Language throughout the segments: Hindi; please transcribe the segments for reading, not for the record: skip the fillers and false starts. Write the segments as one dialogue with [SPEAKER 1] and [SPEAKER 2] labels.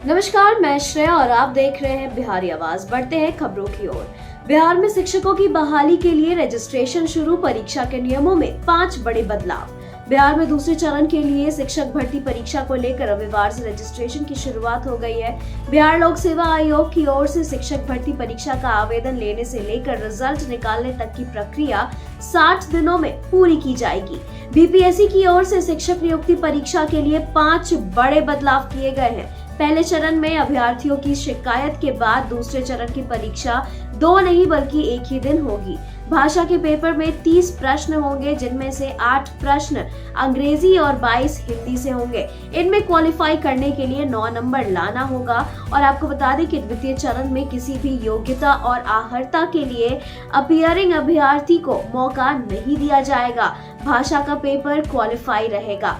[SPEAKER 1] नमस्कार, मैं श्रेया और आप देख रहे हैं बिहारी आवाज। बढ़ते हैं खबरों की ओर। बिहार में शिक्षकों की बहाली के लिए रजिस्ट्रेशन शुरू, परीक्षा के नियमों में 5 बड़े बदलाव। बिहार में दूसरे चरण के लिए शिक्षक भर्ती परीक्षा को लेकर रविवार से रजिस्ट्रेशन की शुरुआत हो गई है। बिहार लोक सेवा आयोग की ओर से शिक्षक भर्ती परीक्षा का आवेदन लेने से लेकर रिजल्ट निकालने तक की प्रक्रिया 60 दिनों में पूरी की जाएगी। बीपीएससी की ओर से शिक्षक नियुक्ति परीक्षा के लिए 5 बड़े बदलाव किए गए हैं। पहले चरण में अभ्यर्थियों की शिकायत के बाद दूसरे चरण की परीक्षा 2 नहीं बल्कि 1 ही दिन होगी। भाषा के पेपर में 30 प्रश्न होंगे, जिनमें से 8 प्रश्न अंग्रेजी और 22 हिंदी से होंगे। इनमें क्वालिफाई करने के लिए 9 नंबर लाना होगा। और आपको बता दें कि द्वितीय चरण में किसी भी योग्यता और अर्हता के लिए अपीयरिंग अभ्यर्थी को मौका नहीं दिया जाएगा। भाषा का पेपर क्वालिफाई रहेगा।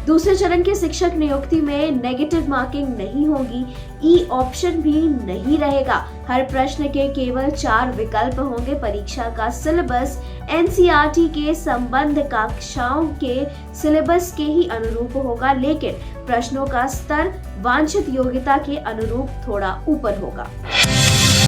[SPEAKER 1] दूसरे चरण के शिक्षक नियुक्ति में नेगेटिव मार्किंग नहीं होगी। ई ऑप्शन भी नहीं रहेगा। हर प्रश्न के केवल 4 विकल्प होंगे। परीक्षा का सिलेबस एनसीईआरटी के संबंध कक्षाओं के सिलेबस के ही अनुरूप होगा, लेकिन प्रश्नों का स्तर वांछित योग्यता के अनुरूप थोड़ा ऊपर होगा।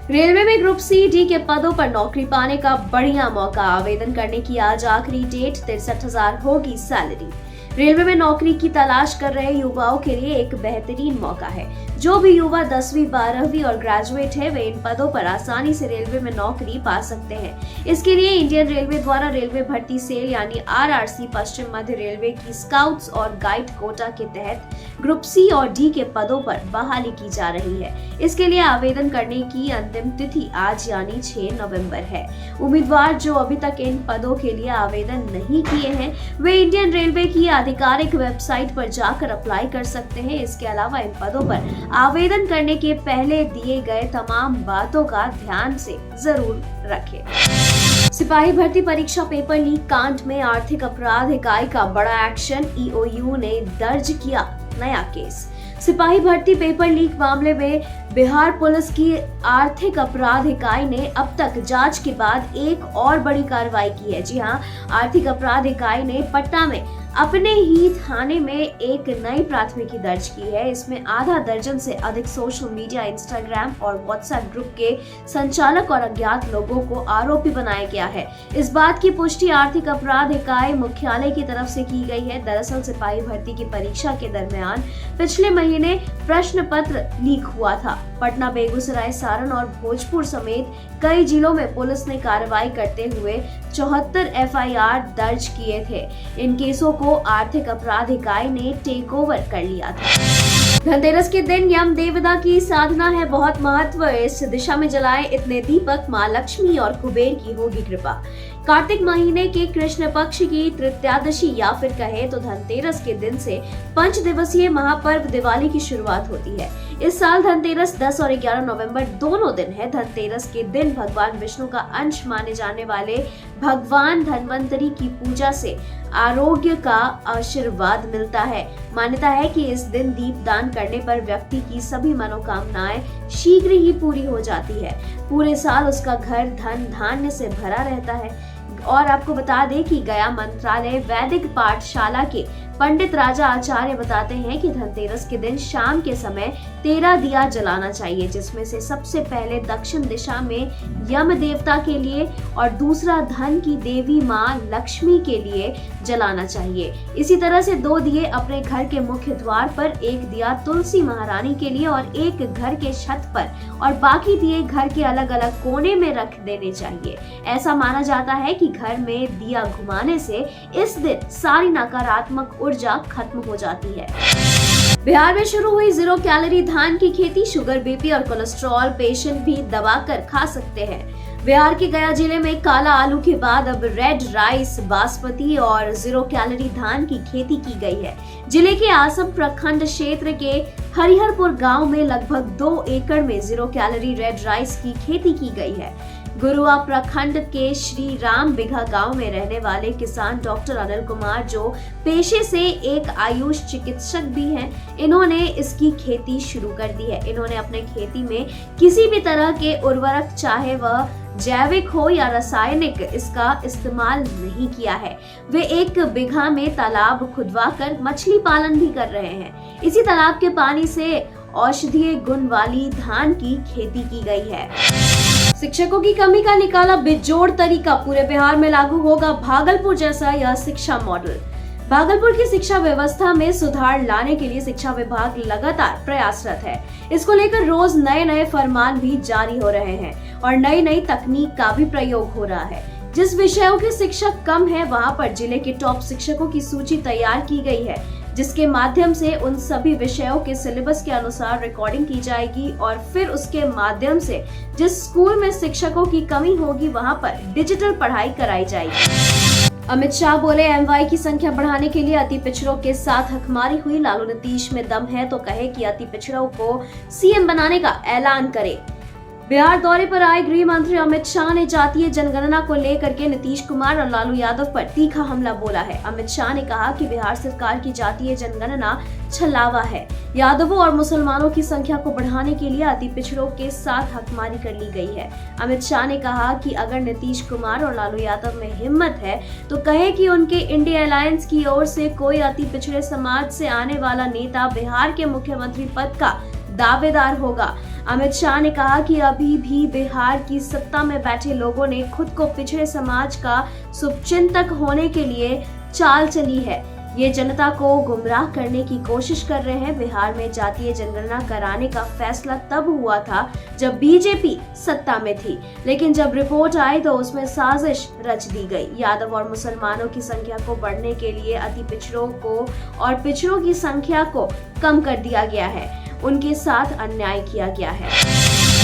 [SPEAKER 1] रेलवे में ग्रुप सी डी के पदों पर नौकरी पाने का बढ़िया मौका। आवेदन करने की आज आखिरी डेट। 63,000 होगी सैलरी। रेलवे में नौकरी की तलाश कर रहे युवाओं के लिए एक बेहतरीन मौका है। जो भी युवा 10वीं 12वीं और ग्रेजुएट है, वे इन पदों पर आसानी से रेलवे में नौकरी पा सकते हैं। इसके लिए इंडियन रेलवे द्वारा रेलवे भर्ती सेल यानी आरआरसी पश्चिम मध्य रेलवे की स्काउट्स और गाइड कोटा के तहत ग्रुप सी और डी के पदों पर बहाली की जा रही है। इसके लिए आवेदन करने की अंतिम तिथि आज यानी 6 नवंबर है। उम्मीदवार जो अभी तक इन पदों के लिए आवेदन नहीं किए हैं, वे इंडियन रेलवे की आधिकारिक वेबसाइट पर जाकर अप्लाई कर सकते हैं। इसके अलावा इन पदों पर आवेदन करने के पहले दिए गए तमाम बातों का ध्यान से जरूर रखें। सिपाही भर्ती परीक्षा पेपर लीक कांड में आर्थिक अपराध इकाई का बड़ा एक्शन। ईओयू ने दर्ज किया नया केस। सिपाही भर्ती पेपर लीक मामले में बिहार पुलिस की आर्थिक अपराध इकाई ने अब तक जांच के बाद एक और बड़ी कार्रवाई की है। जी हां, आर्थिक अपराध इकाई ने पटना में अपने ही थाने में एक नई प्राथमिकी दर्ज की है। इसमें आधा दर्जन से अधिक सोशल मीडिया, इंस्टाग्राम और व्हाट्सएप ग्रुप के संचालक और अज्ञात लोगों को आरोपी बनाया गया है। इस बात की पुष्टि आर्थिक अपराध इकाई मुख्यालय की तरफ से की गई है। दरअसल सिपाही भर्ती की परीक्षा के दरमियान पिछले महीने प्रश्न पत्र लीक हुआ था। पटना, बेगूसराय, सारण और भोजपुर समेत कई जिलों में पुलिस ने कार्रवाई करते हुए 74 एफआईआर दर्ज किए थे। इन केसों को आर्थिक अपराध इकाई ने टेक ओवर कर लिया था। धनतेरस के दिन यम देवता की साधना है बहुत महत्व। इस दिशा में जलाए इतने दीपक, माँ लक्ष्मी और कुबेर की होगी कृपा। कार्तिक महीने के कृष्ण पक्ष की तृतीयादशी या फिर कहे तो धनतेरस के दिन से 5 दिवसीय महापर्व दिवाली की शुरुआत होती है। इस साल धनतेरस 10 और 11 नवंबर दोनों दिन है। धनतेरस के दिन भगवान विष्णु का अंश माने जाने वाले भगवान धन्वंतरी की पूजा से आरोग्य का आशीर्वाद मिलता है। मान्यता है कि इस दिन दीप दान करने पर व्यक्ति की सभी मनोकामनाएं शीघ्र ही पूरी हो जाती है। पूरे साल उसका घर धन धान्य से भरा रहता है। और आपको बता दें कि गया मंत्रालय वैदिक पाठशाला के पंडित राजा आचार्य बताते हैं कि धनतेरस के दिन शाम के समय 13 दिया जलाना चाहिए, जिसमें से सबसे पहले दक्षिण दिशा में यम देवता के लिए और दूसरा धन की देवी माँ लक्ष्मी के लिए जलाना चाहिए। इसी तरह से 2 दिए अपने घर के मुख्य द्वार पर, 1 दिया तुलसी महारानी के लिए और 1 घर के छत पर, और बाकी दिए घर के अलग अलग कोने में रख देने चाहिए। ऐसा माना जाता है कि घर में दिया घुमाने से इस दिन सारी नकारात्मक ऊर्जा खत्म हो जाती है। बिहार में शुरू हुई 0 कैलोरी धान की खेती। शुगर, बीपी और कोलेस्ट्रॉल पेशेंट भी दबाकर खा सकते हैं। बिहार के गया जिले में काला आलू के बाद अब रेड राइस, बासमती और 0 कैलोरी धान की खेती की गई है। जिले के आसम प्रखंड क्षेत्र के हरिहरपुर गांव में लगभग 2 एकड़ में 0 कैलोरी रेड राइस की खेती की गई है। गुरुआ प्रखंड के श्री राम बिघा गांव में रहने वाले किसान डॉक्टर अनिल कुमार, जो पेशे से एक आयुष चिकित्सक भी हैं, इन्होंने इसकी खेती शुरू कर दी है। इन्होंने अपने खेती में किसी भी तरह के उर्वरक, चाहे वह जैविक हो या रासायनिक, इसका इस्तेमाल नहीं किया है। वे 1 बीघा में तालाब खुदवाकर मछली पालन भी कर रहे हैं। इसी तालाब के पानी से औषधीय गुण वाली धान की खेती की गई है। शिक्षकों की कमी का निकाला बेजोड़ तरीका, पूरे बिहार में लागू होगा भागलपुर जैसा यह शिक्षा मॉडल। भागलपुर की शिक्षा व्यवस्था में सुधार लाने के लिए शिक्षा विभाग लगातार प्रयासरत है। इसको लेकर रोज नए नए फरमान भी जारी हो रहे हैं और नई नई तकनीक का भी प्रयोग हो रहा है। जिस विषयों के शिक्षक कम है वहां पर जिले के टॉप शिक्षकों की सूची तैयार की गई है, जिसके माध्यम से उन सभी विषयों के सिलेबस के अनुसार रिकॉर्डिंग की जाएगी और फिर उसके माध्यम से जिस स्कूल में शिक्षकों की कमी होगी वहां पर डिजिटल पढ़ाई कराई जाएगी। अमित शाह बोले, एमवाई की संख्या बढ़ाने के लिए अति पिछड़ों के साथ हकमारी हुई। लालू नीतीश में दम है तो कहे कि अति पिछड़ों को सीएम बनाने का ऐलान करे। बिहार दौरे पर आए गृह मंत्री अमित शाह ने जातीय जनगणना को लेकर के नीतीश कुमार और लालू यादव पर तीखा हमला बोला है। अमित शाह ने कहा कि बिहार सरकार की जातीय जनगणना छलावा है। यादवों और मुसलमानों की संख्या को बढ़ाने के लिए अति पिछड़ों के साथ हकमारी कर ली गई है। अमित शाह ने कहा कि अगर नीतीश कुमार और लालू यादव में हिम्मत है तो कहे कि उनके इंडिया अलायंस की ओर से कोई अति पिछड़े समाज से आने वाला नेता बिहार के मुख्यमंत्री पद का दावेदार होगा। अमित शाह ने कहा कि अभी भी बिहार की सत्ता में बैठे लोगों ने खुद को पिछड़े समाज का शुभचिंतक होने के लिए चाल चली है। ये जनता को गुमराह करने की कोशिश कर रहे हैं। बिहार में जातीय जनगणना कराने का फैसला तब हुआ था जब बीजेपी सत्ता में थी, लेकिन जब रिपोर्ट आई तो उसमें साजिश रच दी गई। यादव और मुसलमानों की संख्या को बढ़ने के लिए अति पिछड़ों को और पिछड़ों की संख्या को कम कर दिया गया है, उनके साथ अन्याय किया गया है।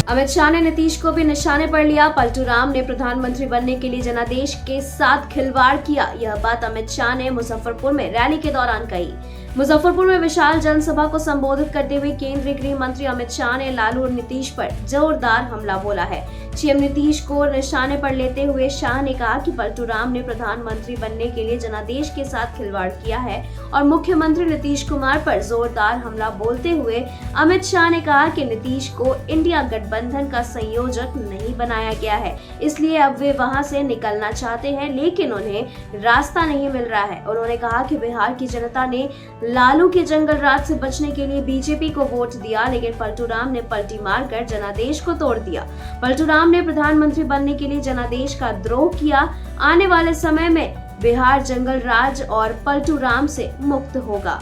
[SPEAKER 1] अमित शाह ने नीतीश को भी निशाने पर लिया। पलटू राम ने प्रधानमंत्री बनने के लिए जनादेश के साथ खिलवाड़ किया। यह बात अमित शाह ने मुजफ्फरपुर में रैली के दौरान कही। मुजफ्फरपुर में विशाल जनसभा को संबोधित करते हुए केंद्रीय गृह मंत्री अमित शाह ने लालू और नीतीश पर जोरदार हमला बोला है। सीएम नीतीश को निशाने पर लेते हुए शाह ने कहा कि पलटू राम ने प्रधानमंत्री बनने के लिए जनादेश के साथ खिलवाड़ किया है और मुख्यमंत्री नीतीश कुमार पर जोरदार हमला बोलते हुए अमित शाह ने कहा कि नीतीश को इंडिया गठबंधन का संयोजक नहीं बनाया गया है, इसलिए अब वे वहां से निकलना चाहते हैं लेकिन उन्हें रास्ता नहीं मिल रहा है। उन्होंने कहा कि बिहार की जनता ने लालू के जंगल राज से बचने के लिए बीजेपी को वोट दिया, लेकिन पलटू राम ने पलटी मारकर जनादेश को तोड़ दिया। पलटू राम ने प्रधानमंत्री बनने के लिए जनादेश का द्रोह किया। आने वाले समय में बिहार जंगल राज और पलटू राम से मुक्त होगा।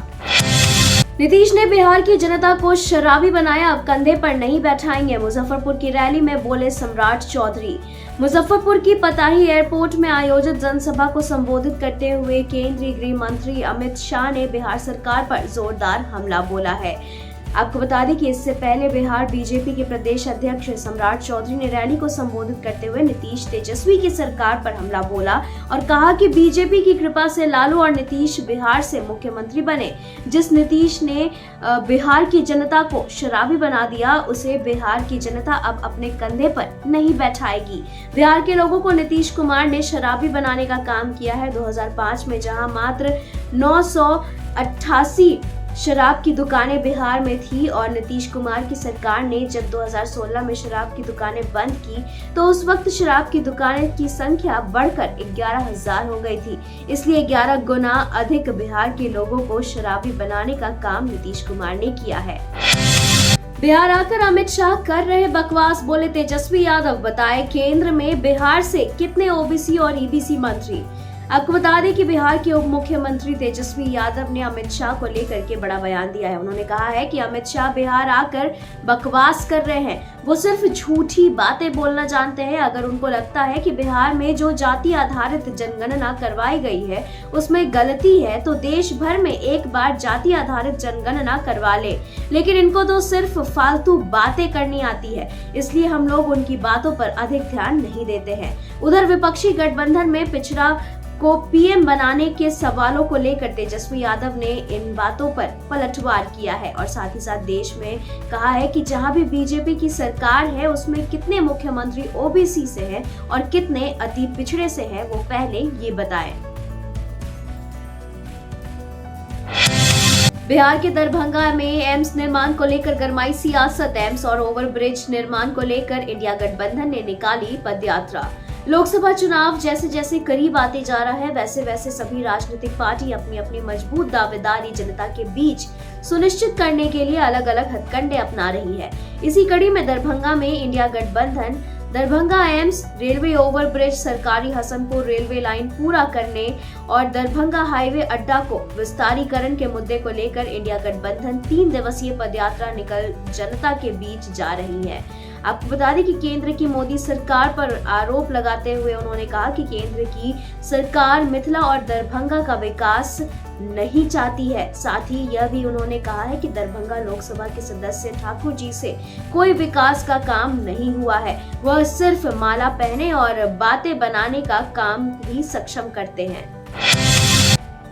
[SPEAKER 1] नीतीश ने बिहार की जनता को शराबी बनाया, अब कंधे पर नहीं बैठाएंगे। मुजफ्फरपुर की रैली में बोले सम्राट चौधरी। मुजफ्फरपुर की पताही एयरपोर्ट में आयोजित जनसभा को संबोधित करते हुए केंद्रीय गृह मंत्री अमित शाह ने बिहार सरकार पर जोरदार हमला बोला है। आपको बता दें कि इससे पहले बिहार बीजेपी के प्रदेश अध्यक्ष सम्राट चौधरी ने रैली को संबोधित करते हुए नीतीश तेजस्वी की सरकार पर हमला बोला और कहा कि बीजेपी की कृपा से लालू और नीतीश बिहार से मुख्यमंत्री बने। जिस नीतीश ने बिहार की जनता को शराबी बना दिया, उसे बिहार की जनता अब अपने कंधे पर नहीं बैठाएगी। बिहार के लोगों को नीतीश कुमार ने शराबी बनाने का काम किया है। 2005 में जहां मात्र 988 शराब की दुकानें बिहार में थी और नीतीश कुमार की सरकार ने जब 2016 में शराब की दुकानें बंद की तो उस वक्त शराब की दुकानें की संख्या बढ़कर 11,000 हो गई थी। इसलिए 11 गुना अधिक बिहार के लोगों को शराबी बनाने का काम नीतीश कुमार ने किया है। बिहार आकर अमित शाह कर रहे बकवास, बोले तेजस्वी यादव। बताए केंद्र में बिहार से कितने ओबीसी और ईबीसी मंत्री। आपको बता दें कि बिहार के उप मुख्यमंत्री तेजस्वी यादव ने अमित शाह को लेकर के बड़ा बयान दिया है। उन्होंने कहा है कि अमित शाह बिहार आकर बकवास कर रहे हैं, वो सिर्फ झूठी बातें बोलना जानते हैं। अगर उनको लगता है कि बिहार में जो जाति आधारित जनगणना करवाई गई है उसमें गलती है तो देश भर में एक बार जाति आधारित जनगणना करवा ले, लेकिन इनको तो सिर्फ फालतू बातें करनी आती है, इसलिए हम लोग उनकी बातों पर अधिक ध्यान नहीं देते हैं। उधर विपक्षी गठबंधन में पिछड़ा को पीएम बनाने के सवालों को लेकर तेजस्वी यादव ने इन बातों पर पलटवार किया है और साथ ही साथ देश में कहा है कि जहां भी बीजेपी की सरकार है उसमें कितने मुख्यमंत्री ओबीसी से हैं और कितने अति पिछड़े से हैं, वो पहले ये बताएं। बिहार के दरभंगा में एम्स निर्माण को लेकर गरमाई सियासत। एम्स और ओवरब्रिज निर्माण को लेकर इंडिया गठबंधन ने निकाली पदयात्रा। लोकसभा चुनाव जैसे जैसे करीब आते जा रहा है वैसे वैसे सभी राजनीतिक पार्टी अपनी अपनी मजबूत दावेदारी जनता के बीच सुनिश्चित करने के लिए अलग अलग हथकंडे अपना रही है। इसी कड़ी में दरभंगा में इंडिया गठबंधन दरभंगा एम्स, रेलवे ओवरब्रिज, सरकारी हसनपुर रेलवे लाइन पूरा करने और दरभंगा हाईवे अड्डा को विस्तारीकरण के मुद्दे को लेकर इंडिया गठबंधन 3 दिवसीय पदयात्रा निकल जनता के बीच जा रही है। आपको बता दें कि केंद्र की मोदी सरकार पर आरोप लगाते हुए उन्होंने कहा कि केंद्र की सरकार मिथिला और दरभंगा का विकास नहीं चाहती है। साथ ही यह भी उन्होंने कहा है कि दरभंगा लोकसभा के सदस्य ठाकुर जी से कोई विकास का काम नहीं हुआ है, वह सिर्फ माला पहने और बातें बनाने का काम ही सक्षम करते हैं।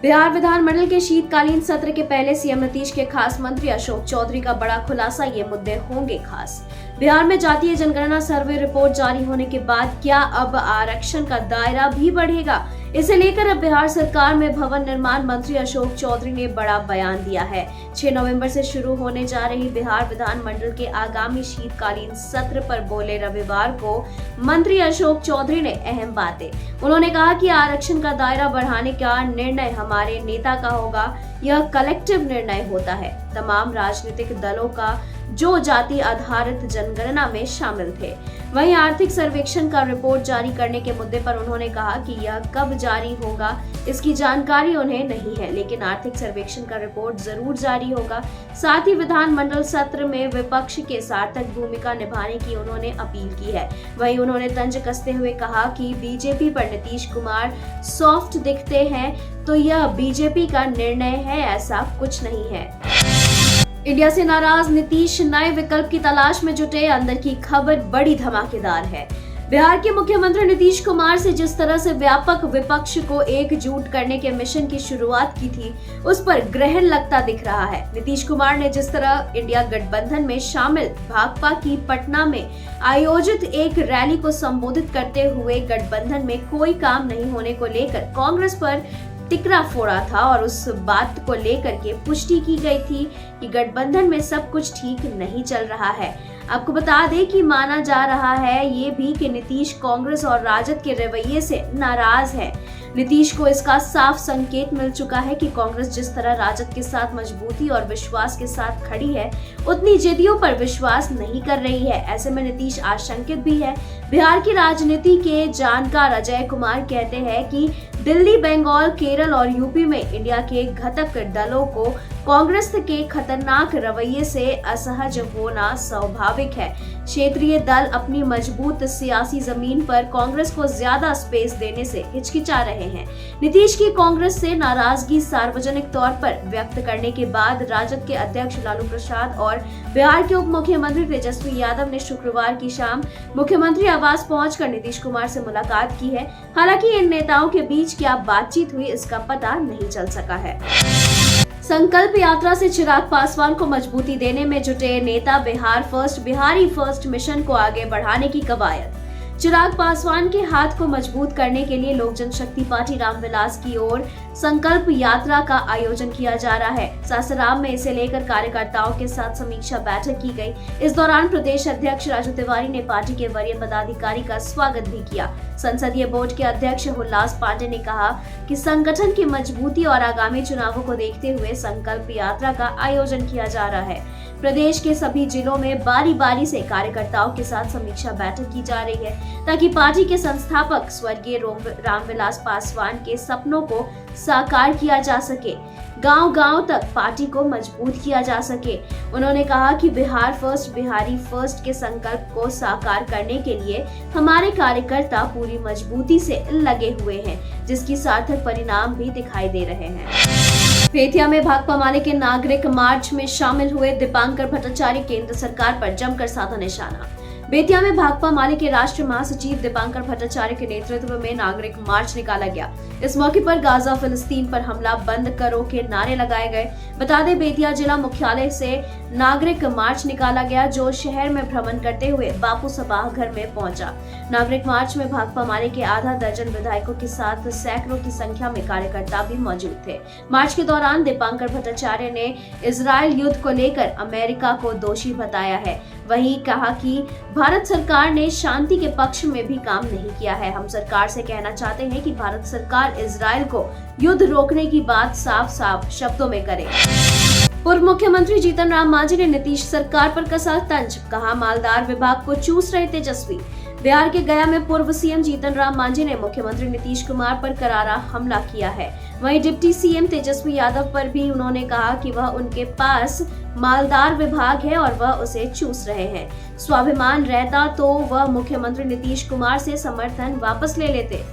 [SPEAKER 1] बिहार विधानमंडल के शीतकालीन सत्र के पहले सीएम नीतीश के खास मंत्री अशोक चौधरी का बड़ा खुलासा, ये मुद्दे होंगे खास। बिहार में जातीय जनगणना सर्वे रिपोर्ट जारी होने के बाद क्या अब आरक्षण का दायरा भी बढ़ेगा? इसे लेकर अब बिहार सरकार में भवन निर्माण मंत्री अशोक चौधरी ने बड़ा बयान दिया है। 6 नवंबर से शुरू होने जा रही बिहार विधानमंडल के आगामी शीतकालीन सत्र पर बोले रविवार को मंत्री अशोक चौधरी ने अहम बातें। उन्होंने कहा कि आरक्षण का दायरा बढ़ाने का निर्णय हमारे नेता का होगा, यह कलेक्टिव निर्णय होता है। तमाम राजनीतिक दलों का जो जाति आधारित जनगणना में शामिल थे। वहीं आर्थिक सर्वेक्षण का रिपोर्ट जारी करने के मुद्दे पर उन्होंने कहा कि यह कब जारी होगा इसकी जानकारी उन्हें नहीं है, लेकिन आर्थिक सर्वेक्षण का रिपोर्ट जरूर जारी होगा। साथ ही विधानमंडल सत्र में विपक्ष के सार्थक भूमिका निभाने की उन्होंने अपील की है। वहीं उन्होंने तंज कसते हुए कहा कि बीजेपी पर नीतीश कुमार सॉफ्ट दिखते हैं तो यह बीजेपी का निर्णय है, ऐसा कुछ नहीं है। इंडिया से नाराज नीतीश नए विकल्प की तलाश में जुटे, अंदर की खबर बड़ी धमाकेदार है। बिहार के मुख्यमंत्री नीतीश कुमार से जिस तरह से व्यापक विपक्ष को एकजुट करने के मिशन की शुरुआत की थी, उस पर ग्रहण लगता दिख रहा है। नीतीश कुमार ने जिस तरह इंडिया गठबंधन में शामिल भाकपा की पटना में आयोजित एक रैली को संबोधित करते हुए गठबंधन में कोई काम नहीं होने को लेकर कांग्रेस पर टिकरा फोड़ा था और उस बात को लेकर के पुष्टि की गई थी कि गठबंधन में सब कुछ ठीक नहीं चल रहा है। आपको बता दें कि माना जा रहा है ये भी कि नीतीश कांग्रेस और राजद के रवैये से नाराज है। नीतीश को इसका साफ संकेत मिल चुका है कि कांग्रेस जिस तरह राजद के साथ मजबूती और विश्वास के साथ खड़ी है, उतनी जेडीयू पर विश्वास नहीं कर रही है। ऐसे में नीतीश आशंकित भी है। बिहार की राजनीति के जानकार अजय कुमार कहते हैं कि दिल्ली, बंगाल, केरल और यूपी में इंडिया के घटक दलों को कांग्रेस के खतरनाक रवैये से असहज होना स्वाभाविक है। क्षेत्रीय दल अपनी मजबूत सियासी जमीन पर कांग्रेस को ज्यादा स्पेस देने से हिचकिचा रहे हैं। नीतीश की कांग्रेस से नाराजगी सार्वजनिक तौर पर व्यक्त करने के बाद राजद के अध्यक्ष लालू प्रसाद और बिहार के उप मुख्यमंत्री तेजस्वी यादव ने शुक्रवार की शाम मुख्यमंत्री आवास पहुंचकर नीतीश कुमार से मुलाकात की है। हालांकि इन नेताओं के बीच क्या बातचीत हुई इसका पता नहीं चल सका है। संकल्प यात्रा से चिराग पासवान को मजबूती देने में जुटे नेता Bihar first, Bihari first mission को आगे बढ़ाने की कवायद। चिराग पासवान के हाथ को मजबूत करने के लिए लोक जनशक्ति पार्टी रामविलास की ओर संकल्प यात्रा का आयोजन किया जा रहा है। सासाराम में इसे लेकर कार्यकर्ताओं के साथ समीक्षा बैठक की गई। इस दौरान प्रदेश अध्यक्ष राजू तिवारी ने पार्टी के वरीय पदाधिकारी का स्वागत भी किया। संसदीय बोर्ड के अध्यक्ष उल्लास पांडे ने कहा कि संगठन की मजबूती और आगामी चुनावों को देखते हुए संकल्प यात्रा का आयोजन किया जा रहा है। प्रदेश के सभी जिलों में बारी बारी से कार्यकर्ताओं के साथ समीक्षा बैठक की जा रही है ताकि पार्टी के संस्थापक स्वर्गीय रामविलास पासवान के सपनों को साकार किया जा सके, गांव-गांव तक पार्टी को मजबूत किया जा सके। उन्होंने कहा कि बिहार फर्स्ट, बिहारी फर्स्ट के संकल्प को साकार करने के लिए हमारे कार्यकर्ता पूरी मजबूती से लगे हुए हैं, जिसकी सार्थक परिणाम भी दिखाई दे रहे हैं। बेतिया में भाकपा माले के नागरिक मार्च में शामिल हुए दीपांकर भट्टाचार्य केंद्र सरकार पर जमकर साधा निशाना। बेतिया में भाकपा माले के राष्ट्रीय महासचिव दीपांकर भट्टाचार्य के नेतृत्व में नागरिक मार्च निकाला गया। इस मौके पर गाजा फिलिस्तीन पर हमला बंद करो के नारे लगाए गए। बता दें, बेतिया जिला मुख्यालय से नागरिक मार्च निकाला गया जो शहर में भ्रमण करते हुए बापू सभाह घर में पहुंचा। नागरिक मार्च में भाकपा माले के आधा दर्जन विधायकों के साथ सैकड़ों की संख्या में कार्यकर्ता भी मौजूद थे। मार्च के दौरान दीपांकर भट्टाचार्य ने इजरायल युद्ध को लेकर अमेरिका को दोषी बताया है। वहीं कहा कि भारत सरकार ने शांति के पक्ष में भी काम नहीं किया है। हम सरकार से कहना चाहते हैं कि भारत सरकार इजरायल को युद्ध रोकने की बात साफ साफ शब्दों में करे। पूर्व मुख्यमंत्री जीतन राम मांझी ने नीतीश सरकार पर कसा तंज, कहा मालदार विभाग को चूस रहे तेजस्वी। बिहार के गया में पूर्व सीएम जीतन राम मांझी ने मुख्यमंत्री नीतीश कुमार पर करारा हमला किया है। वहीं डिप्टी सीएम तेजस्वी यादव पर भी उन्होंने कहा कि वह उनके पास मालदार विभाग है और वह उसे चूस रहे हैं। स्वाभिमान रहता तो वह मुख्यमंत्री नीतीश कुमार से समर्थन वापस ले लेते।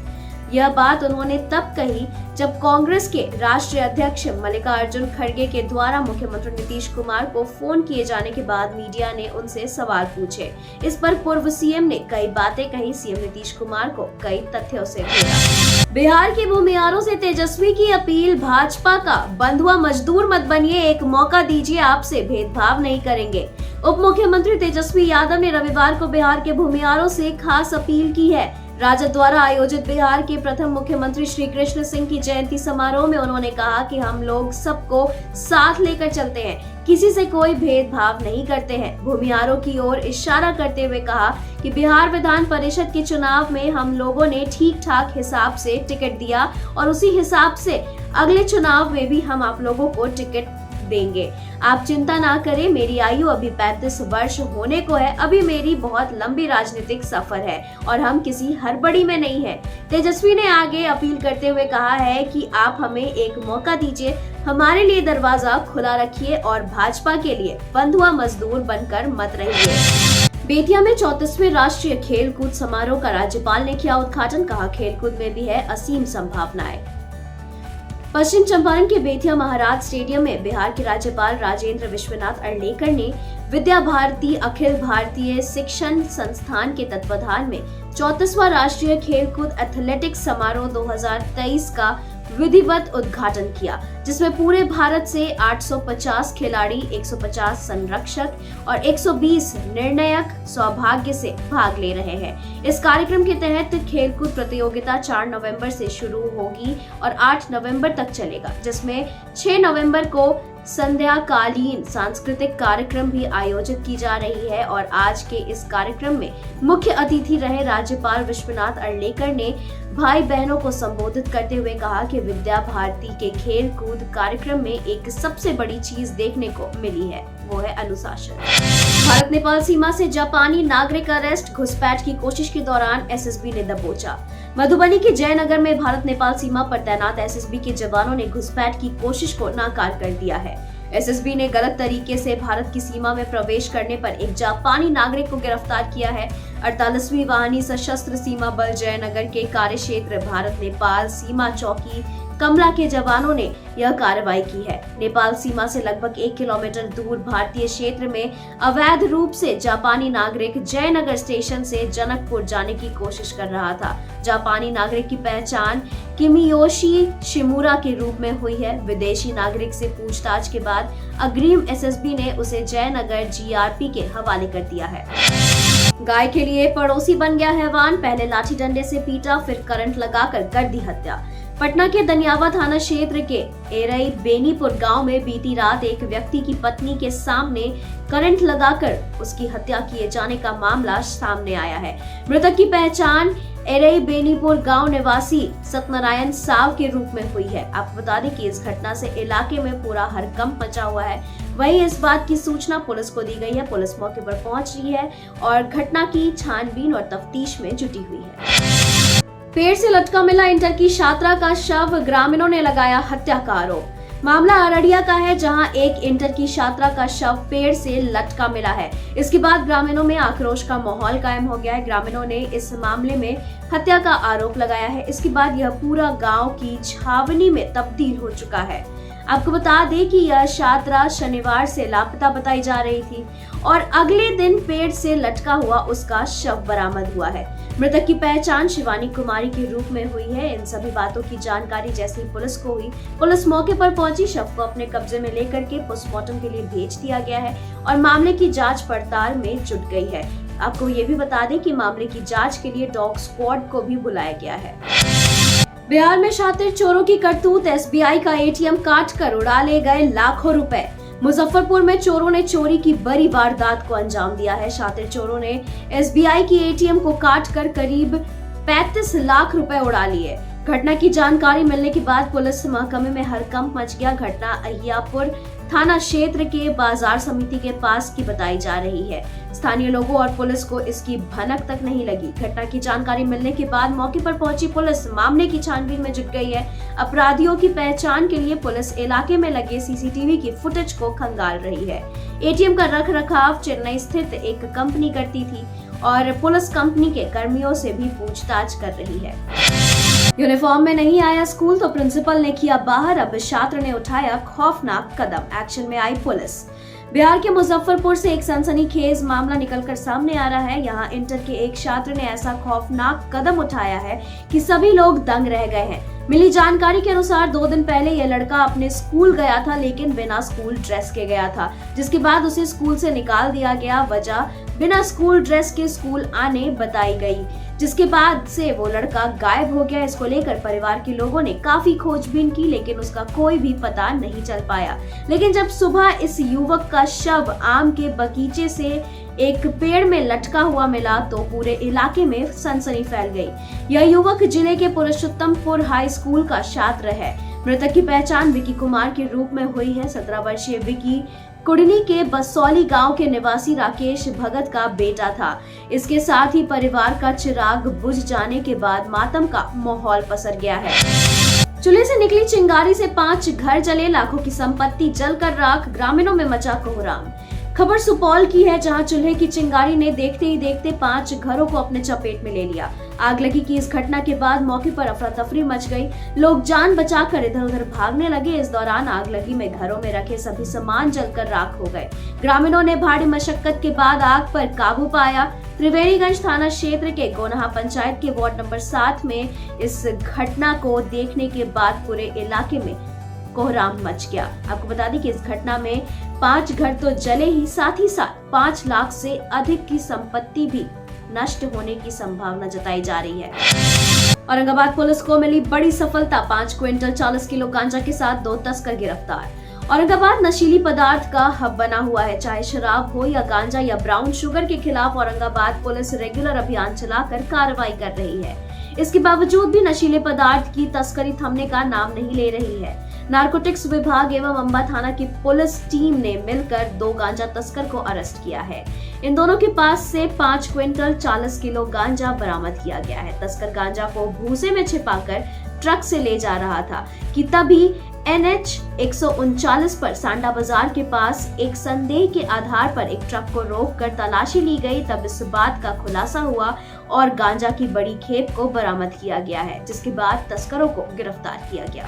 [SPEAKER 1] यह बात उन्होंने तब कही जब कांग्रेस के राष्ट्रीय अध्यक्ष मल्लिकार्जुन खड़गे के द्वारा मुख्यमंत्री नीतीश कुमार को फोन किए जाने के बाद मीडिया ने उनसे सवाल पूछे। इस पर पूर्व सीएम ने कई बातें कही, सीएम नीतीश कुमार को कई तथ्यों से घेरा। बिहार के भूमिहारों से तेजस्वी की अपील, भाजपा का बंधुआ मजदूर मत बनिए, एक मौका दीजिए, आपसे भेदभाव नहीं करेंगे। उप मुख्यमंत्री तेजस्वी यादव ने रविवार को बिहार के भूमिहारों से खास अपील की है। राजद द्वारा आयोजित बिहार के प्रथम मुख्यमंत्री श्री कृष्ण सिंह की जयंती समारोह में उन्होंने कहा कि हम लोग सबको साथ लेकर चलते हैं, किसी से कोई भेदभाव नहीं करते हैं। भूमिहारों की ओर इशारा करते हुए कहा कि बिहार विधान परिषद के चुनाव में हम लोगों ने ठीक ठाक हिसाब से टिकट दिया और उसी हिसाब से अगले चुनाव में भी हम आप लोगों को टिकट देंगे। आप चिंता ना करें, मेरी आयु अभी 35 वर्ष होने को है, अभी मेरी बहुत लंबी राजनीतिक सफर है और हम किसी हड़बड़ी में नहीं है। तेजस्वी ने आगे अपील करते हुए कहा है कि आप हमें एक मौका दीजिए, हमारे लिए दरवाजा खुला रखिए और भाजपा के लिए बंधुआ मजदूर बनकर मत रहिए। बेतिया में 34वें राष्ट्रीय खेल कूद समारोह का राज्यपाल ने किया उद्घाटन, कहा खेलकूद में भी है असीम संभावनाएं। पश्चिम चंपारण के बेतिया महाराज स्टेडियम में बिहार के राज्यपाल राजेंद्र विश्वनाथ अर्लेकर ने विद्या भारती अखिल भारतीय शिक्षण संस्थान के तत्वाधान में 34वां राष्ट्रीय खेलकूद एथलेटिक्स समारोह 2023 का विधिवत उद्घाटन किया, जिसमें पूरे भारत से 850 खिलाड़ी, 150 संरक्षक और 120 निर्णायक सौभाग्य से भाग ले रहे हैं। इस कार्यक्रम के तहत खेलकूद प्रतियोगिता 4 नवंबर से शुरू होगी और 8 नवंबर तक चलेगा, जिसमें 6 नवंबर को संध्याकालीन सांस्कृतिक कार्यक्रम भी आयोजित की जा रही है। और आज के इस कार्यक्रम में मुख्य अतिथि रहे राज्यपाल विश्वनाथ अर्लेकर ने भाई बहनों को संबोधित करते हुए कहा कि विद्या भारती के खेल कूद कार्यक्रम में एक सबसे बड़ी चीज देखने को मिली है, वो है अनुशासन। भारत नेपाल सीमा से जापानी नागरिक अरेस्ट, घुसपैठ की कोशिश के दौरान एसएसबी ने दबोचा। मधुबनी के जयनगर में भारत नेपाल सीमा पर तैनात एसएसबी के जवानों ने घुसपैठ की कोशिश को नाकाम कर दिया है। एसएसबी ने गलत तरीके से भारत की सीमा में प्रवेश करने पर एक जापानी नागरिक को गिरफ्तार किया है। 48वीं वाहिनी सशस्त्र सीमा बल जयनगर के कार्यक्षेत्र भारत नेपाल सीमा चौकी कमला के जवानों ने यह कार्रवाई की है। नेपाल सीमा से लगभग 1 किलोमीटर दूर भारतीय क्षेत्र में अवैध रूप से जापानी नागरिक जयनगर स्टेशन से जनकपुर जाने की कोशिश कर रहा था। जापानी नागरिक की पहचान किमियोशी शिमुरा के रूप में हुई है। विदेशी नागरिक से पूछताछ के बाद अग्रिम एसएसबी ने उसे जयनगर जीआरपी के हवाले कर दिया है। गाय के लिए पड़ोसी बन गया हैवान, पहले लाठी डंडे से पीटा, फिर करंट लगाकर कर दी हत्या। पटना के दनियावा थाना क्षेत्र के एरई बेनीपुर गांव में बीती रात एक व्यक्ति की पत्नी के सामने करंट लगाकर उसकी हत्या किए जाने का मामला सामने आया है। मृतक की पहचान एरई बेनीपुर गांव निवासी सत्यनारायण साव के रूप में हुई है। आपको बता दें कि इस घटना से इलाके में पूरा हड़कंप मचा हुआ है। वहीं इस बात की सूचना पुलिस को दी गई है। पुलिस मौके पर पहुंच रही है और घटना की छानबीन और तफ्तीश में जुटी हुई है। पेड़ से लटका मिला इंटर की छात्रा का शव, ग्रामीणों ने लगाया हत्या का आरोप। मामला अररिया का है, जहां एक इंटर की छात्रा का शव पेड़ से लटका मिला है। इसके बाद ग्रामीणों में आक्रोश का माहौल कायम हो गया है। ग्रामीणों ने इस मामले में हत्या का आरोप लगाया है। इसके बाद यह पूरा गांव की छावनी में तब्दील हो चुका है। आपको बता दें कि यह छात्रा शनिवार से लापता बताई जा रही थी और अगले दिन पेड़ से लटका हुआ उसका शव बरामद हुआ है। मृतक की पहचान शिवानी कुमारी के रूप में हुई है। इन सभी बातों की जानकारी जैसे ही पुलिस को हुई, पुलिस मौके पर पहुंची, शव को अपने कब्जे में लेकर के पोस्टमार्टम के लिए भेज दिया गया है और मामले की जांच पड़ताल में जुट गई है। आपको ये भी बता दें कि मामले की जांच के लिए डॉग स्क्वाड को भी बुलाया गया है। बिहार में शातिर चोरों की करतूत, एसबीआई का एटीएम काट कर उड़ा ले गए लाखों रुपए। मुजफ्फरपुर में चोरों ने चोरी की बड़ी वारदात को अंजाम दिया है। शातिर चोरों ने एसबीआई की एटीएम को काट कर करीब 35 लाख रुपए उड़ा लिए। घटना की जानकारी मिलने के बाद पुलिस महकमे में हड़कंप मच गया। घटना अहियापुर थाना क्षेत्र के बाजार समिति के पास की बताई जा रही है। स्थानीय लोगों और पुलिस को इसकी भनक तक नहीं लगी। घटना की जानकारी मिलने के बाद मौके पर पहुंची पुलिस मामले की छानबीन में जुट गई है। अपराधियों की पहचान के लिए पुलिस इलाके में लगे सीसीटीवी की फुटेज को खंगाल रही है। एटीएम का रख रखाव चेन्नई स्थित एक कंपनी करती थी और पुलिस कंपनी के कर्मियों से भी पूछताछ कर रही है। यूनिफॉर्म में नहीं आया स्कूल तो प्रिंसिपल ने किया बाहर, अब छात्र ने उठाया खौफनाक कदम, एक्शन में आई पुलिस। बिहार के मुजफ्फरपुर से एक सनसनीखेज मामला निकलकर सामने आ रहा है। यहाँ इंटर के एक छात्र ने ऐसा खौफनाक कदम उठाया है कि सभी लोग दंग रह गए हैं। मिली जानकारी के अनुसार 2 दिन पहले यह लड़का अपने स्कूल गया था, लेकिन बिना स्कूल ड्रेस के गया था, जिसके बाद उसे स्कूल से निकाल दिया गया। वजह बिना स्कूल ड्रेस के स्कूल आने बताई गई, जिसके बाद से वो लड़का गायब हो गया। इसको लेकर परिवार के लोगों ने काफी खोजबीन की, लेकिन उसका कोई भी पता नहीं चल पाया। लेकिन जब सुबह इस युवक का शव आम के बगीचे से एक पेड़ में लटका हुआ मिला तो पूरे इलाके में सनसनी फैल गई। यह युवक जिले के पुरुषोत्तमपुर हाई स्कूल का छात्र है। मृतक की पहचान विकी कुमार के रूप में हुई है। 17 वर्षीय विकी कुड़नी के बसौली गांव के निवासी राकेश भगत का बेटा था। इसके साथ ही परिवार का चिराग बुझ जाने के बाद मातम का माहौल पसर गया है। चूल्हे से निकली चिंगारी से 5 घर जले, लाखों की संपत्ति जलकर राख, ग्रामीणों में मचा कोहराम। खबर सुपौल की है, जहां चूल्हे की चिंगारी ने देखते ही देखते 5 घरों को अपने चपेट में ले लिया। आगलगी की इस घटना के बाद मौके पर अफरा तफरी मच गई। लोग जान बचाकर इधर उधर भागने लगे। इस दौरान आगलगी में घरों में रखे सभी सामान जलकर राख हो गए। ग्रामीणों ने भारी मशक्कत के बाद आग पर काबू पाया। त्रिवेणीगंज थाना क्षेत्र के गोनहा पंचायत के वार्ड नंबर 7 में इस घटना को देखने के बाद पूरे इलाके में कोहराम मच गया। आपको बता दें कि इस घटना में 5 घर तो जले ही साथ 5 लाख से अधिक की संपत्ति भी नष्ट होने की संभावना जताई जा रही है। औरंगाबाद पुलिस को मिली बड़ी सफलता, 5 क्विंटल 40 किलो गांजा के साथ 2 तस्कर गिरफ्तार। औरंगाबाद नशीली पदार्थ का हब बना हुआ है। चाहे शराब हो या गांजा या ब्राउन शुगर के खिलाफ औरंगाबाद पुलिस रेगुलर अभियान चलाकर कार्रवाई कर रही है। इसके बावजूद भी नशीले पदार्थ की तस्करी थमने का नाम नहीं ले रही है। नारकोटिक्स विभाग एवं अंबा थाना की पुलिस टीम ने मिलकर 2 गांजा तस्कर को अरेस्ट किया है। इन दोनों के पास से 5 क्विंटल 40 किलो गांजा बरामद किया गया है। तस्कर गांजा को भूसे में छिपाकर ट्रक से ले जा रहा था कि तभी NH 139 पर सांडा बाजार के पास एक संदेह के आधार पर एक ट्रक को रोककर तलाशी ली गई। तब इस बात का खुलासा हुआ और गांजा की बड़ी खेप को बरामद किया गया है, जिसके बाद तस्करों को गिरफ्तार किया गया।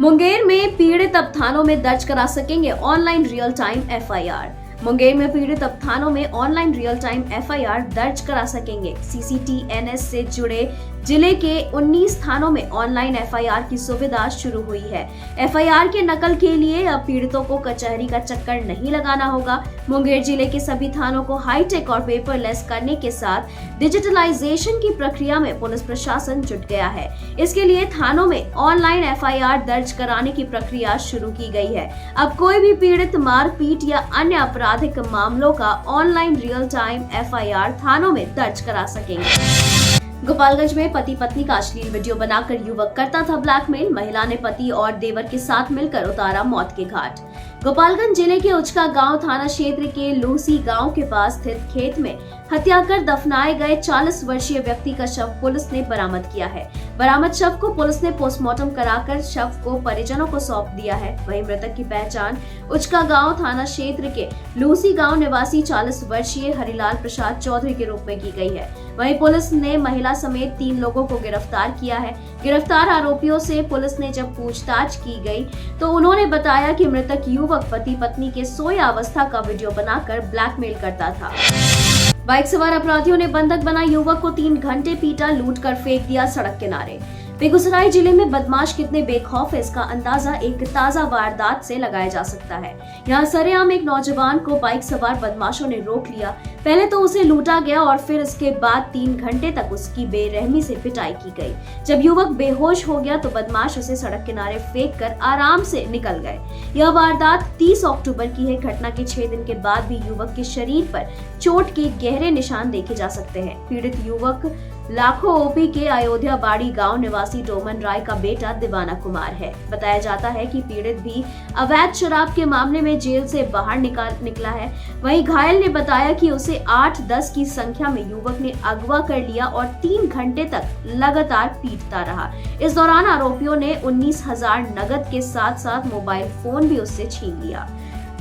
[SPEAKER 1] मुंगेर में पीड़ित अब थानों में दर्ज करा सकेंगे online real time FIR। Munger में पीड़ित अब थानों में ऑनलाइन रियल टाइम FIR दर्ज करा सकेंगे। CCTNS से जुड़े जिले के 19 थानों में ऑनलाइन FIR की सुविधा शुरू हुई है। FIR के नकल के लिए अब पीड़ितों को कचहरी का चक्कर नहीं लगाना होगा। मुंगेर जिले के सभी थानों को हाईटेक और पेपरलेस करने के साथ डिजिटलाइजेशन की प्रक्रिया में पुलिस प्रशासन जुट गया है। इसके लिए थानों में ऑनलाइन FIR दर्ज कराने की प्रक्रिया शुरू की गई है। अब कोई भी पीड़ित मारपीट या अन्य आपराधिक मामलों का ऑनलाइन रियल टाइम FIR थानों में दर्ज करा सकेंगे। गोपालगंज में पति पत्नी का अश्लील वीडियो बनाकर युवक करता था ब्लैकमेल। महिला ने पति और देवर के साथ मिलकर उतारा मौत के घाट। गोपालगंज जिले के उचका गांव थाना क्षेत्र के लूसी गांव के पास स्थित खेत में हत्या कर दफनाए गए 40 वर्षीय व्यक्ति का शव पुलिस ने बरामद किया है। बरामद शव को पुलिस ने पोस्टमार्टम कराकर शव को परिजनों को सौंप दिया है। वहीं मृतक की पहचान उचका गांव थाना क्षेत्र के लूसी गांव निवासी 40 वर्षीय हरिलाल प्रसाद चौधरी के रूप में की गई है। वहीं पुलिस ने महिला समेत 3 लोगों को गिरफ्तार किया है। गिरफ्तार आरोपियों से पुलिस ने जब पूछताछ की गई तो उन्होंने बताया कि मृतक युवक पति पत्नी के सोया अवस्था का वीडियो बनाकर ब्लैकमेल करता था। बाइक सवार अपराधियों ने बंधक बना युवक को 3 घंटे पीटा, लूट कर फेंक दिया सड़क किनारे। बेगूसराय जिले में बदमाश कितने बेखौफ है, इसका अंदाजा एक ताजा वारदात से लगाया जा सकता है। यहाँ सरेआम एक नौजवान को बाइक सवार बदमाशों ने रोक लिया। पहले तो उसे लूटा गया और फिर इसके बाद 3 घंटे तक उसकी बेरहमी से पिटाई की गई। जब युवक बेहोश हो गया तो बदमाश उसे सड़क किनारे फेंककर आराम से निकल गए। यह वारदात 30 अक्टूबर की है। घटना के 6 दिन के बाद भी युवक के शरीर पर चोट के गहरे निशान देखे जा सकते हैं। पीड़ित युवक लाखों ओपी के अयोध्या बाड़ी गांव निवासी डोमन राय का बेटा दीवाना कुमार है। बताया जाता है कि पीड़ित भी अवैध शराब के मामले में जेल से बाहर निकला है। वहीं घायल ने बताया कि उसे 8-10 की संख्या में युवक ने अगवा कर लिया और 3 घंटे तक लगातार पीटता रहा। इस दौरान आरोपियों ने 19,000 नगद के साथ साथ मोबाइल फोन भी उससे छीन लिया।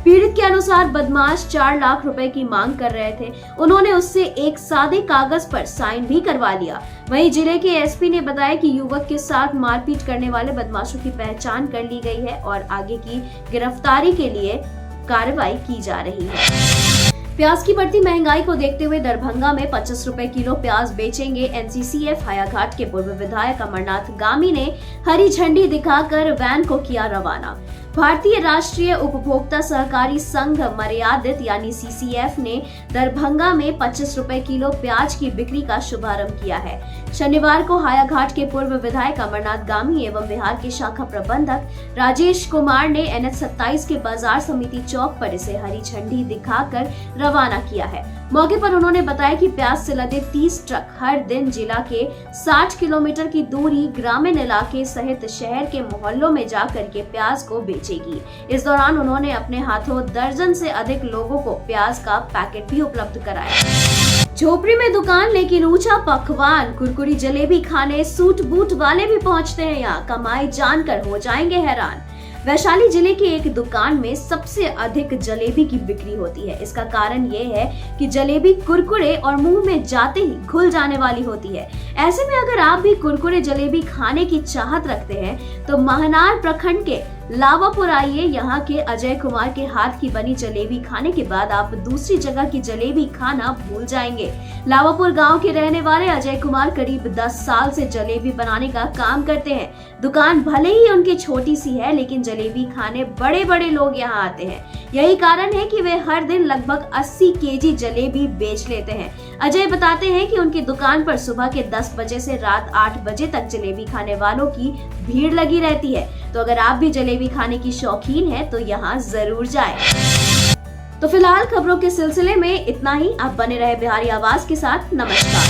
[SPEAKER 1] पीड़ित के अनुसार बदमाश 4 लाख रुपए की मांग कर रहे थे। उन्होंने उससे एक सादे कागज पर साइन भी करवा लिया। वहीं जिले के एसपी ने बताया कि युवक के साथ मारपीट करने वाले बदमाशों की पहचान कर ली गई है और आगे की गिरफ्तारी के लिए कार्रवाई की जा रही है। प्याज की बढ़ती महंगाई को देखते हुए दरभंगा में 25 रुपए किलो प्याज बेचेंगे। एनसीसीएफ हायाघाट के पूर्व विधायक अमरनाथ गामी ने हरी झंडी दिखाकर वैन को किया रवाना। भारतीय राष्ट्रीय उपभोक्ता सहकारी संघ मर्यादित यानी सीसीएफ ने दरभंगा में 25 रुपए किलो प्याज की बिक्री का शुभारंभ किया है। शनिवार को हायाघाट के पूर्व विधायक अमरनाथ गामी एवं बिहार के शाखा प्रबंधक राजेश कुमार ने NH-27 के बाजार समिति चौक पर इसे हरी झंडी दिखाकर रवाना किया है। मौके पर उन्होंने बताया कि प्याज से लदे 30 ट्रक हर दिन जिला के 60 किलोमीटर की दूरी ग्रामीण इलाके सहित शहर के मोहल्लों में जाकर के प्याज को बेचेगी। इस दौरान उन्होंने अपने हाथों दर्जन से अधिक लोगों को प्याज का पैकेट भी उपलब्ध कराया। झोपड़ी में दुकान लेकिन ऊंचा पकवान, कुरकुरी जलेबी खाने सूट बूट वाले भी पहुंचते हैं यहाँ। कमाई जानकर हो जाएंगे हैरान। वैशाली जिले के एक दुकान में सबसे अधिक जलेबी की बिक्री होती है। इसका कारण ये है कि जलेबी कुरकुरे और मुंह में जाते ही घुल जाने वाली होती है। ऐसे में अगर आप भी कुरकुरे जलेबी खाने की चाहत रखते हैं तो महनार प्रखंड के लावापुर आइए। यहाँ के अजय कुमार के हाथ की बनी जलेबी खाने के बाद आप दूसरी जगह की जलेबी खाना भूल जाएंगे। लावापुर गांव के रहने वाले अजय कुमार करीब 10 साल से जलेबी बनाने का काम करते हैं। दुकान भले ही उनकी छोटी सी है लेकिन जलेबी खाने बड़े बड़े लोग यहाँ आते हैं। यही कारण है कि वे हर दिन लगभग 80 केजी जलेबी बेच लेते हैं। अजय बताते हैं कि उनकी दुकान पर सुबह के 10 बजे से रात 8 बजे तक जलेबी खाने वालों की भीड़ लगी रहती है। तो अगर आप भी जलेबी खाने की शौकीन हैं तो यहाँ जरूर जाएं। तो फिलहाल खबरों के सिलसिले में इतना ही। आप बने रहे बिहारी आवाज के साथ। नमस्कार।